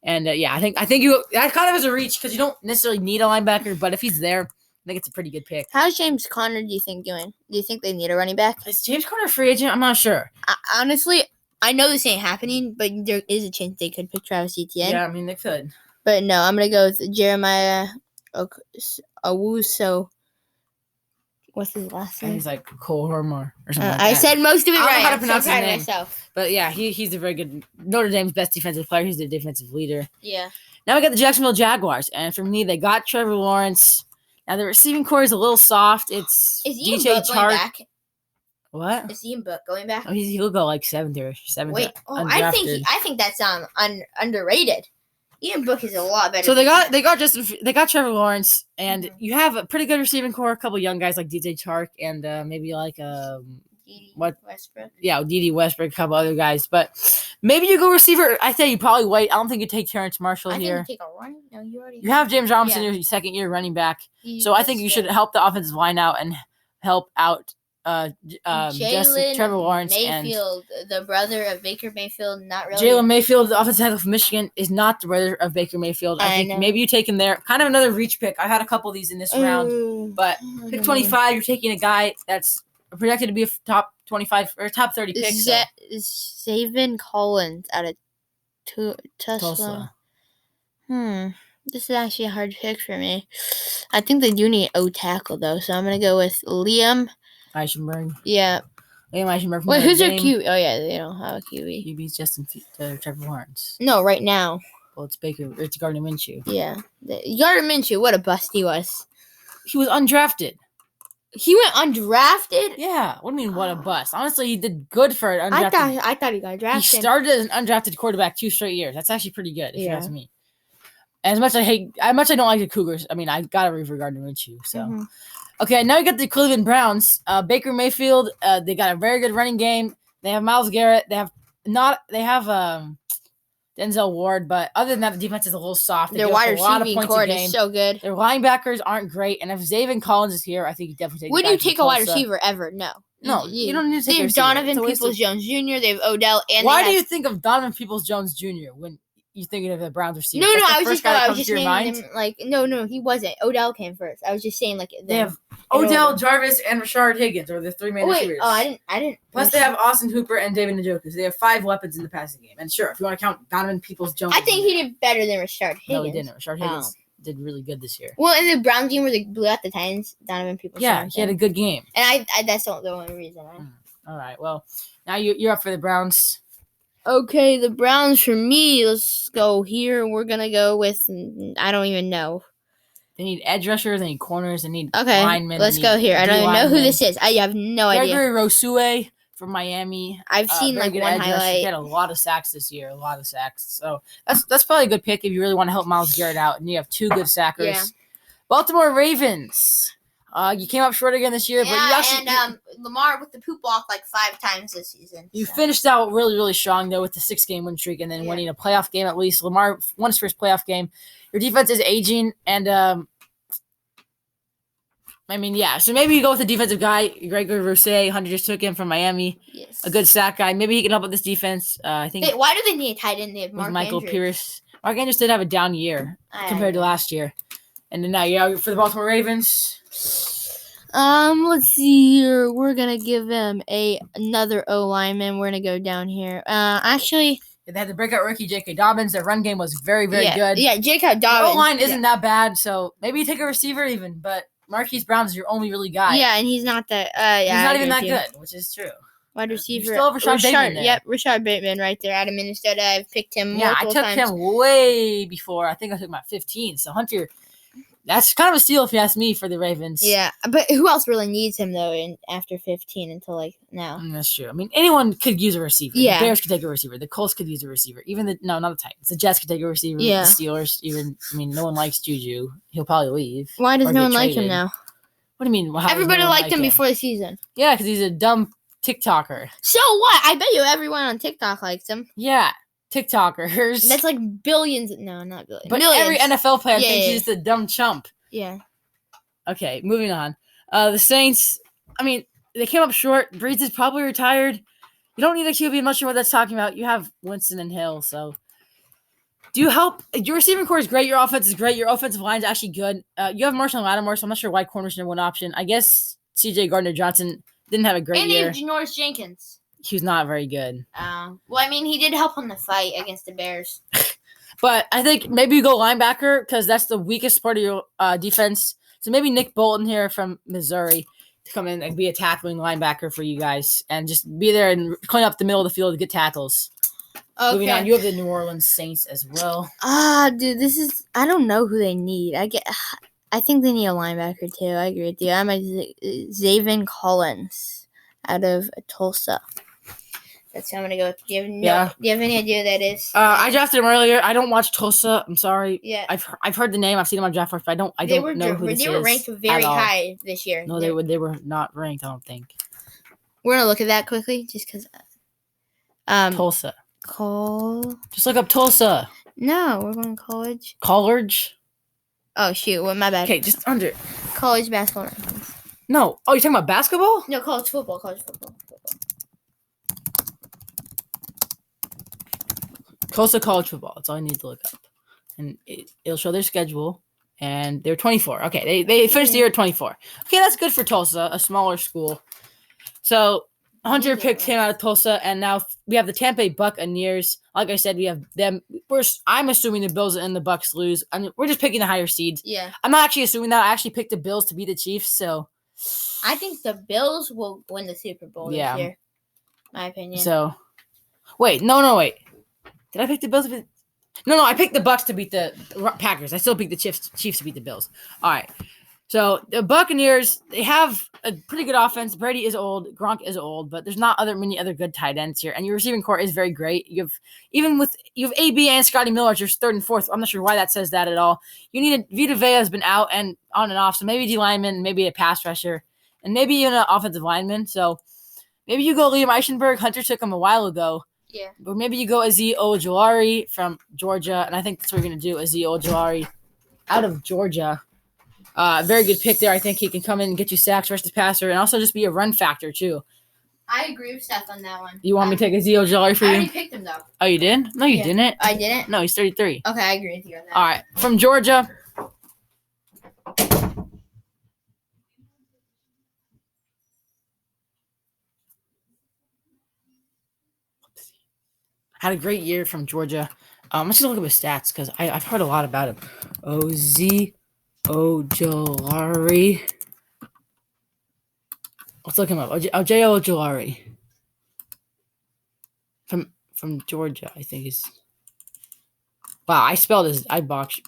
S1: And I think that kind of is a reach because you don't necessarily need a linebacker. But if he's there, I think it's a pretty good pick.
S2: How's James Conner, do you think, doing? Do you think they need a running back?
S1: Is James Conner a free agent? I'm not sure.
S2: Honestly, I know this ain't happening, but there is a chance they could pick Travis Etienne.
S1: Yeah, I mean, they could.
S2: But no, I'm going to go with Jeremiah Owusu. What's his last name?
S1: He's like Cole Hormor or something like
S2: I
S1: that.
S2: said most of it
S1: I don't
S2: right.
S1: know how to
S2: I'm
S1: pronounce
S2: so
S1: his
S2: proud of
S1: name.
S2: myself.
S1: But yeah, he's a very good Notre Dame's best defensive player. He's the defensive leader.
S2: Yeah.
S1: Now we got the Jacksonville Jaguars, and for me, they got Trevor Lawrence. Now the receiving core is a little soft. It's
S2: Is Ian
S1: DJ
S2: Book going back?
S1: What?
S2: Is Ian Book going back?
S1: Oh, he'll go like seventh or seventh.
S2: Wait, I think that's underrated. Ian Book is a lot better.
S1: So they got Trevor Lawrence, and you have a pretty good receiving core. A couple young guys like DJ Chark and maybe like
S2: Westbrook.
S1: Yeah, D.D. Westbrook, a couple other guys, but maybe you go receiver. I say you probably wait. I don't think you take Terrence Marshall here.
S2: I think you take a running. No, you already.
S1: You have James Robinson, your second year running back. So I think you should help the offensive line out and help out Trevor Lawrence
S2: Mayfield, the brother of Baker Mayfield, not really.
S1: Jalen Mayfield, the offensive tackle from Michigan, is not the brother of Baker Mayfield. I think maybe you take him there. Kind of another reach pick. I had a couple of these in this round, but pick 25. You're taking a guy that's projected to be a top 25 or top 30 pick.
S2: Zaven Collins out of Tulsa. This is actually a hard pick for me. I think they do need O tackle though, so I'm gonna go with Liam
S1: Eichenberg.
S2: Yeah.
S1: Liam Eichenberg.
S2: Wait, who's their QB? Oh yeah, they don't have a QB.
S1: QB's Justin Trevor Lawrence.
S2: No, right now.
S1: Well, it's Gardner Minshew.
S2: Yeah, Gardner Minshew. What a bust he was.
S1: He was undrafted.
S2: He went undrafted?
S1: Yeah. What do you mean, what a bust? Honestly, he did good for an undrafted.
S2: I thought he got drafted.
S1: He started as an undrafted quarterback 2 straight years. That's actually pretty good, if you ask me. As much I don't like the Cougars. I mean, I gotta root for Gardner Minshew. So, Okay, now you got the Cleveland Browns. Baker Mayfield. They got a very good running game. They have Myles Garrett. They have Denzel Ward, but other than that, the defense is a little soft.
S2: Their wide receiving core is so good.
S1: Their linebackers aren't great, and if Zaven Collins is here, I think you definitely take.
S2: Would you take a wide receiver ever? No.
S1: No, you don't need to take
S2: They have Donovan Peoples-Jones Jr. They have Odell, and
S1: why do you think of Donovan Peoples-Jones Jr. when you're thinking of the Browns receiver?
S2: No, I was just naming him like no, he wasn't. Odell came first. I was just saying like
S1: they have Odell, Jarvis, and Rashard Higgins are the 3 main receivers.
S2: Oh, I didn't.
S1: Plus, they have Austin Hooper and David Njoku. So they have 5 weapons in the passing game. And sure, if you want to count Donovan Peoples-Jones,
S2: I think he did better than Rashard Higgins.
S1: No, he didn't. Rashard Higgins did really good this year.
S2: Well, in the Browns game where they blew out the Titans, Donovan Peoples-Jones.
S1: Yeah, he had a good game.
S2: And I that's not the only reason.
S1: All right. Well, now you're up for the Browns.
S2: Okay, the Browns for me. Let's go here. We're gonna go with I don't even know.
S1: They need edge rushers. They need corners. They need linemen.
S2: Let's go here. I don't even know who this is. I have no idea.
S1: Gregory Rousseau from Miami.
S2: I've seen like one highlight.
S1: He had a lot of sacks this year. So that's probably a good pick if you really want to help Myles Garrett out. And you have 2 good sackers. Yeah. Baltimore Ravens. You came up short again this year, but you actually
S2: Lamar with the poop walk like 5 times this season.
S1: You finished out really, really strong though with the 6-game win streak and then winning a playoff game at least. Lamar won his first playoff game. Your defense is aging, and so maybe you go with a defensive guy, Gregory Rousseau. Hunter just took him from Miami. Yes, a good sack guy. Maybe he can help with this defense. I think.
S2: Why do they need a tight end? They have
S1: Michael Pierce. Mark Andrews did have a down year compared to last year, and then now for the Baltimore Ravens.
S2: Let's see here. We're gonna give them another O lineman. We're gonna go down here. Actually,
S1: they had the breakout rookie J.K. Dobbins. Their run game was very, very good.
S2: Yeah, J.K. Dobbins.
S1: O line isn't that bad, so maybe you take a receiver even. But Marquise Brown is your only really guy.
S2: Yeah, and he's not that.
S1: He's not even that good, which is true.
S2: Wide receiver.
S1: You still have Rashad Bateman there.
S2: Yep, Rashad Bateman right there out of Minnesota. I've picked him multiple times.
S1: I took him way before. I think I took him at 15. So Hunter, That's kind of a steal if you ask me for the Ravens.
S2: Yeah, but who else really needs him though? After 15 until like now.
S1: That's true. I mean, anyone could use a receiver.
S2: Yeah.
S1: The Bears could take a receiver. The Colts could use a receiver. Even not the Titans. The Jets could take a receiver.
S2: Yeah.
S1: The Steelers. No one likes Juju. He'll probably leave.
S2: Why does no one like him now?
S1: What do you mean?
S2: Everybody liked him before the season.
S1: Yeah, because he's a dumb TikToker.
S2: So what? I bet you everyone on TikTok likes him.
S1: Yeah, TikTokers.
S2: That's like billions. No, not billions.
S1: But
S2: millions.
S1: every NFL player thinks he's just a dumb chump.
S2: Yeah.
S1: Okay, moving on. The Saints, I mean, they came up short. Brees is probably retired. You don't need a QB. I'm not sure what that's talking about. You have Winston and Hill, so. Do you help? Your receiving core is great. Your offense is great. Your offensive line is actually good. You have Marshall Lattimore, so I'm not sure why corner's number one option. I guess C.J. Gardner-Johnson didn't have a great year.
S2: And Janoris Jenkins.
S1: He was not very good.
S2: Well, I mean, he did help in the fight against the Bears.
S1: But I think maybe you go linebacker because that's the weakest part of your defense. So maybe Nick Bolton here from Missouri to come in and be a tackling linebacker for you guys and just be there and clean up the middle of the field to get tackles. Okay. Moving on, you have the New Orleans Saints as well.
S2: Dude, I don't know who they need. I think they need a linebacker too. I agree with you. I'm a Zaven Collins out of Tulsa. That's who I'm gonna go with. Do you have any idea who that is?
S1: I drafted him earlier. I don't watch Tulsa. I'm sorry.
S2: Yeah.
S1: I've heard the name. I've seen him on draft boards, but I don't know who this is.
S2: They were ranked very high this year.
S1: No, they were not ranked. I don't think.
S2: We're gonna look at that quickly, just because.
S1: Tulsa.
S2: Just
S1: look up Tulsa.
S2: No, we're going college.
S1: College?
S2: Oh, shoot. Well, my bad.
S1: Okay, just under.
S2: College basketball.
S1: No. Oh, you're talking about basketball?
S2: No, college football.
S1: Tulsa college football. That's all I need to look up. And it'll show their schedule. And they're 24. Okay, they finished the year at 24. Okay, that's good for Tulsa, a smaller school. So Hunter picked him out of Tulsa, and now we have the Tampa Bay Buccaneers. Like I said, we have them. I'm assuming the Bills and the Bucs lose. I mean, we're just picking the higher seeds.
S2: Yeah.
S1: I'm not actually assuming that. I actually picked the Bills to beat the Chiefs, so.
S2: I think the Bills will win the Super Bowl this year. My opinion.
S1: So, wait. No. Did I pick the Bills to beat? No, I picked the Bucs to beat the Packers. I still picked the Chiefs to beat the Bills. All right. So the Buccaneers, they have a pretty good offense. Brady is old, Gronk is old, but there's not many other good tight ends here. And your receiving core is very great. You have AB and Scotty Miller as your third and fourth. I'm not sure why that says that at all. You need Vita Vea has been out and on and off, so maybe D lineman, maybe a pass rusher, and maybe even an offensive lineman. So maybe you go Liam Eichenberg. Hunter took him a while ago.
S2: Yeah.
S1: Or maybe you go Azeez Ojulari from Georgia, and I think that's what we're gonna do. Azeez Ojulari out of Georgia. Very good pick there. I think he can come in and get you sacks, rush the passer, and also just be a run factor, too.
S2: I agree with Seth on that one.
S1: You want me to take Azeez Ojulari for you?
S2: I already picked him, though.
S1: Oh, you did? No, you didn't.
S2: I didn't?
S1: No, he's 33.
S2: Okay, I agree with you on that.
S1: All right. From Georgia. Had a great year from Georgia. I'm just going to look up his stats because I've heard a lot about him. Azeez Ojulari. Let's look him up. Ojulari. From Georgia, I think is. Wow, I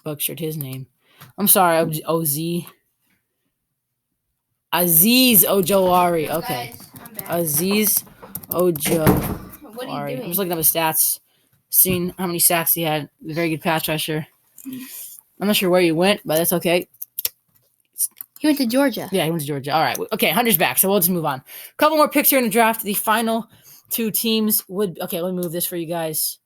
S1: butchered his name. I'm sorry, Azeez Ojulari. Okay. Azeez Ojulari.
S2: What are you doing?
S1: I'm just looking up his stats, seeing how many sacks he had. A very good pass rusher. I'm not sure where he went, but that's okay.
S2: He went to Georgia.
S1: Yeah, he went to Georgia. All right. Okay, Hunter's back, so we'll just move on. A couple more picks here in the draft. The final two teams would... Okay, let me move this for you guys.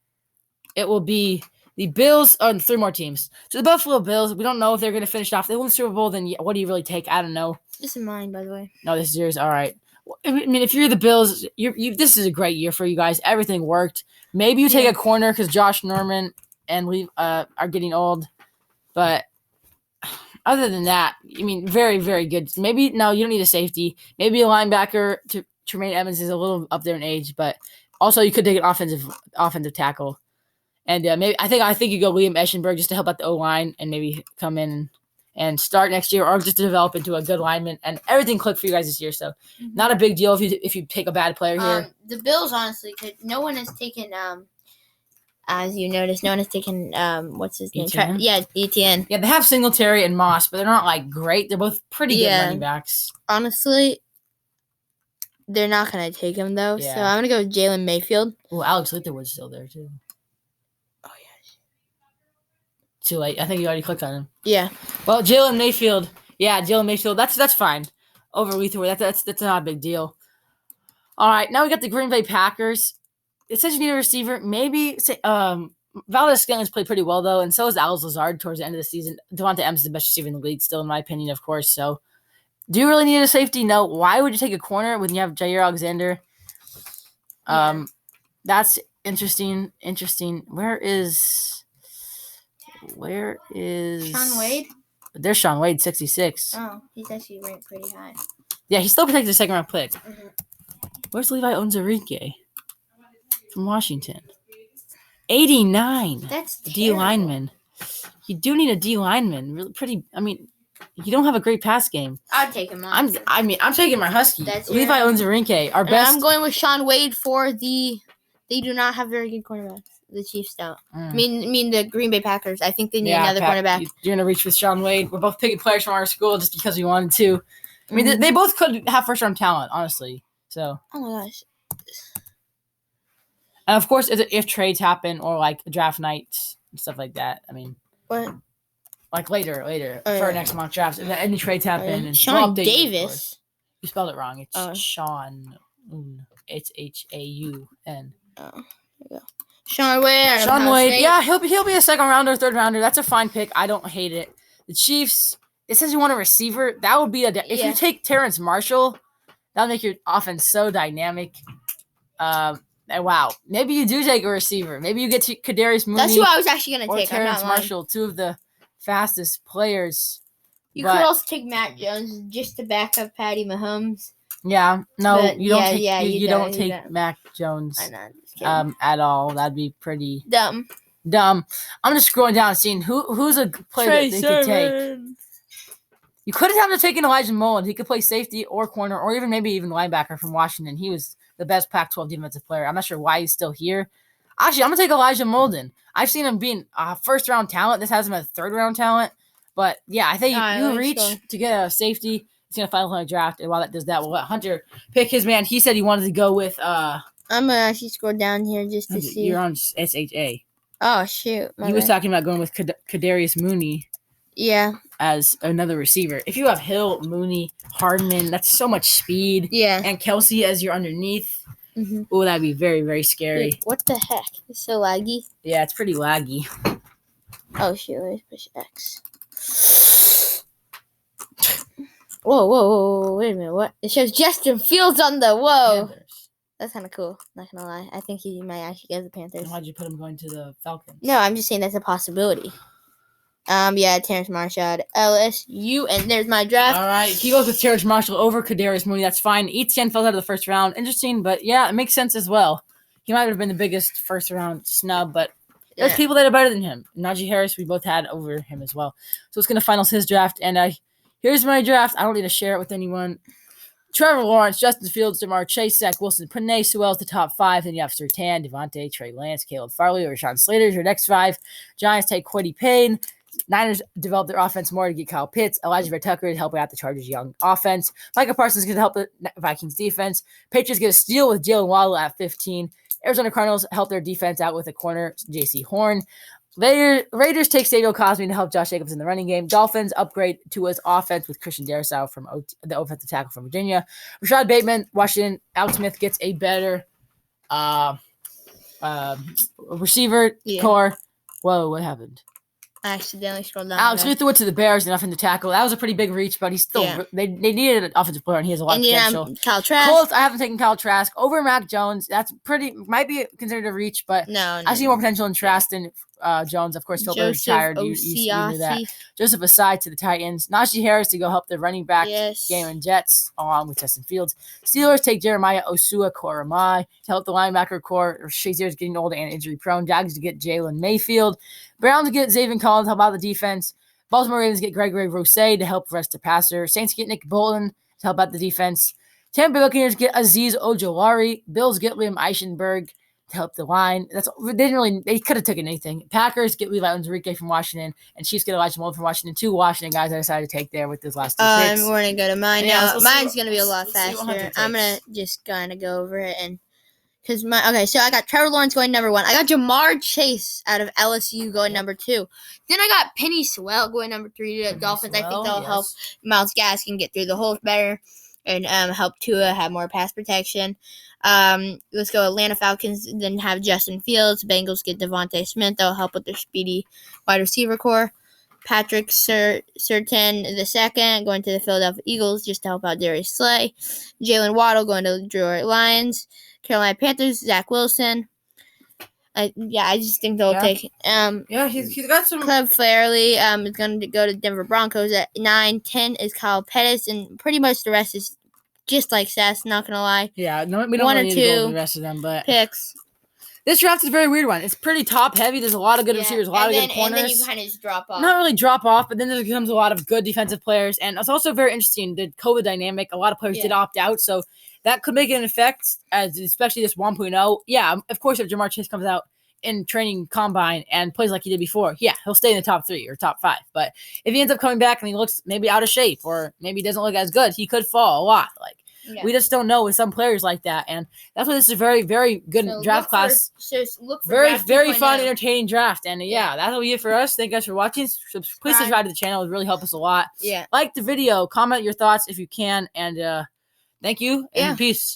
S1: It will be the Bills... Oh, and three more teams. So the Buffalo Bills, we don't know if they're going to finish off. They win the Super Bowl, then what do you really take? I don't know.
S2: This is mine, by the way.
S1: No, this is yours. All right. I mean, if you're the Bills, this is a great year for you guys. Everything worked. Maybe you take a corner because Josh Norman and Lee are getting old. But other than that, I mean, very, very good. Maybe, no, you don't need a safety. Maybe a linebacker. Tremaine Edmonds is a little up there in age, but also you could take an offensive tackle. And maybe I think you go Liam Eichenberg just to help out the O-line and maybe come in and start next year, or just to develop into a good lineman, and everything clicked for you guys this year. So, not a big deal if you take a bad player here.
S2: The Bills, honestly, no one has taken As you noticed, no one has taken what's his name?
S1: ETN?
S2: ETN.
S1: Yeah, they have Singletary and Moss, but they're not like great. They're both pretty good running backs.
S2: Honestly, they're not gonna take him though.
S1: Yeah.
S2: So I'm gonna go with Jalen Mayfield.
S1: Well, Alex Leatherwood's still there too.
S2: Oh yeah.
S1: Too late. I think you already clicked on him.
S2: Yeah.
S1: Well, Jalen Mayfield. Yeah, Jalen Mayfield. That's fine. Over Leatherwood. That's not a big deal. All right, now we got the Green Bay Packers. It says you need a receiver. Maybe Valdez-Scantling's played pretty well, though, and so is Alex Lazard towards the end of the season. Devontae Adams is the best receiver in the league, still, in my opinion, of course. So, do you really need a safety? No. Why would you take a corner when you have Jair Alexander? That's interesting. Where is
S2: Shaun Wade?
S1: There's Shaun Wade, 66.
S2: Oh, he's actually ranked pretty high.
S1: Yeah, he's still protected the second-round pick.
S2: Mm-hmm.
S1: Where's Levi Onwuzurike from Washington? 89.
S2: That's
S1: D lineman. You do need a D lineman. Really pretty. I mean, you don't have a great pass game.
S2: I'd take him on.
S1: I'm taking my Husky. Levi Onwuzurike, our best.
S2: I'm going with Shaun Wade for the. They do not have very good cornerbacks. The Chiefs don't. I mean the Green Bay Packers. I think they need another cornerback.
S1: You're gonna reach with Shaun Wade. We're both picking players from our school just because we wanted to. I mean, they both could have first-round talent, honestly. So.
S2: Oh my gosh.
S1: And of course, if trades happen or like draft nights and stuff like that, I mean,
S2: what?
S1: Like later for our next mock drafts, if any trades happen, and
S2: Sean Davis.
S1: You spelled it wrong. It's Sean. It's Haun.
S2: Oh, yeah. Shaun Wade.
S1: Shaun Wade. Yeah, he'll be a second rounder, third rounder. That's a fine pick. I don't hate it. The Chiefs. It says you want a receiver. That would be if you take Terrence Marshall, that'll make your offense so dynamic. And wow, maybe you do take a receiver. Maybe you get to Kadarius Mooney.
S2: That's who I was actually going to take.
S1: Terrence Marshall, two of the fastest players.
S2: You could also take Mac Jones just to back up Patty Mahomes.
S1: Yeah, no, but you don't take Mac Jones.
S2: I know,
S1: at all. That'd be pretty
S2: dumb.
S1: I'm just scrolling down and seeing who's a player that they could take. You couldn't have taken Elijah Mullen. He could play safety or corner or maybe even linebacker from Washington. He was the best Pac-12 defensive player. I'm not sure why he's still here. Actually, I'm going to take Elijah Molden. I've seen him being a first-round talent. This has him as a third-round talent. But, yeah, I think you reach to get a safety. He's going to final draft. And while that does that, we'll let Hunter pick his man. He said he wanted to go with I'm
S2: going to actually scroll down here just to see.
S1: You're on SHA.
S2: Oh, shoot.
S1: He was talking about going with Kadarius Mooney.
S2: Yeah.
S1: As another receiver. If you have Hill, Mooney, Hardman, that's so much speed.
S2: Yeah.
S1: And Kelsey as you're underneath. Mm-hmm. Oh, that'd be very, very scary.
S2: Wait, what the heck? It's so laggy.
S1: Yeah, it's pretty laggy.
S2: Oh, shoot. Let me push X. Whoa. Wait a minute. What? It shows Justin Fields on the whoa. Panthers. That's kind of cool. Not going to lie. I think he might actually get the Panthers.
S1: And why'd you put him going to the Falcons?
S2: No, I'm just saying that's a possibility. Terrence Marshall, LSU, and there's my draft.
S1: All right, he goes with Terrence Marshall over Kadarius Mooney. That's fine. Etienne fell out of the first round. Interesting, but yeah, it makes sense as well. He might have been the biggest first-round snub, but there's people that are better than him. Najee Harris, we both had over him as well. So it's going to finals his draft, and here's my draft. I don't need to share it with anyone. Trevor Lawrence, Justin Fields, Jamar Chase, Zach Wilson, Penei Sewell's the top five. Then you have Surtain, Devontae, Trey Lance, Caleb Farley, or Rashawn Slater's your next five. Giants take Kwity Paye. Niners develop their offense more to get Kyle Pitts. Elijah Vera Tucker to help out the Chargers' young offense. Micah Parsons going to help the Vikings defense. Patriots get a steal with Jalen Waddle at 15. Arizona Cardinals help their defense out with a corner, J.C. Horn. Raiders take Samuel Cosmi to help Josh Jacobs in the running game. Dolphins upgrade Tua's offense with Christian Darrisaw from the offensive tackle from Virginia. Rashad Bateman, Washington. Alex Smith gets a better receiver core. Whoa, what happened?
S2: I accidentally scrolled down.
S1: Alex Smith went to the Bears and offensive tackle. That was a pretty big reach, but he's still they needed an offensive player, and he has a lot of potential.
S2: Kyle Trask.
S1: Colts, I haven't taken Kyle Trask over Mac Jones. That's might be considered a reach, but I see more potential in Trask than Jones. Of course, Phil Rivers retired. You knew that. Joseph Asai to the Titans. Najee Harris to go help the running back game in Jets, along with Justin Fields. Steelers take Jeremiah Osua-Koramoah to help the linebacker core. Shazier's getting old and injury prone. Jags to get Jalen Mayfield. Browns get Zaven Collins to help out the defense. Baltimore Ravens get Gregory Rousseau to help rest the passer. Saints get Nick Bolton to help out the defense. Tampa Bay Buccaneers get Azeez Ojulari. Bills get Liam Eichenberg. to help the line. They could have taken anything. Packers get Levi Enrique from Washington, and Chiefs get Elijah Moore from Washington. 2 Washington guys I decided to take there with those last 2 picks.
S2: We're gonna go to mine
S1: And yeah,
S2: now.
S1: we'll
S2: Mine's gonna be a lot
S1: let's see what Hunter
S2: faster. I'm gonna
S1: takes.
S2: just kind of go over it and because so I got Trevor Lawrence going number 1. I got Jamar Chase out of LSU going number 2. Then I got Penny Sewell going number 3 to the Dolphins. I think that'll help Myles Gaskin get through the holes better and help Tua have more pass protection. Let's go Atlanta Falcons, then have Justin Fields. Bengals get Devontae Smith. That'll help with their speedy wide receiver core. Patrick Surtain II going to the Philadelphia Eagles just to help out Darius Slay. Jalen Waddle going to the Detroit Lions. Carolina Panthers, Zach Wilson. I just think they'll take.
S1: He's got some.
S2: Cleve Fairley is going to go to Denver Broncos at 9. 10 is Kyle Pettis, and pretty much the rest is just like Seth. Not gonna lie.
S1: Yeah, no, we don't
S2: One
S1: really
S2: or
S1: need to go
S2: two
S1: over the rest of them, but
S2: picks.
S1: this draft is a very weird one. It's pretty top heavy. There's a lot of good receivers, a lot of good corners.
S2: And then you kind of just drop off.
S1: Not really drop off, but then there becomes a lot of good defensive players, and it's also very interesting the COVID dynamic. A lot of players did opt out, so that could make an effect, as especially this 1.0. Yeah, of course, if Jamar Chase comes out in training combine and plays like he did before, yeah, he'll stay in the top 3 or top 5. But if he ends up coming back and he looks maybe out of shape or maybe doesn't look as good, he could fall a lot. We just don't know with some players like that, and that's why this is a very, very good draft class.
S2: Look for
S1: very,
S2: draft
S1: very
S2: 2.0.
S1: fun, entertaining draft, and that'll be it for us. Thank you guys for watching. Please subscribe to the channel; it really helps us a lot.
S2: Yeah.
S1: Like the video, comment your thoughts if you can, and thank you and peace.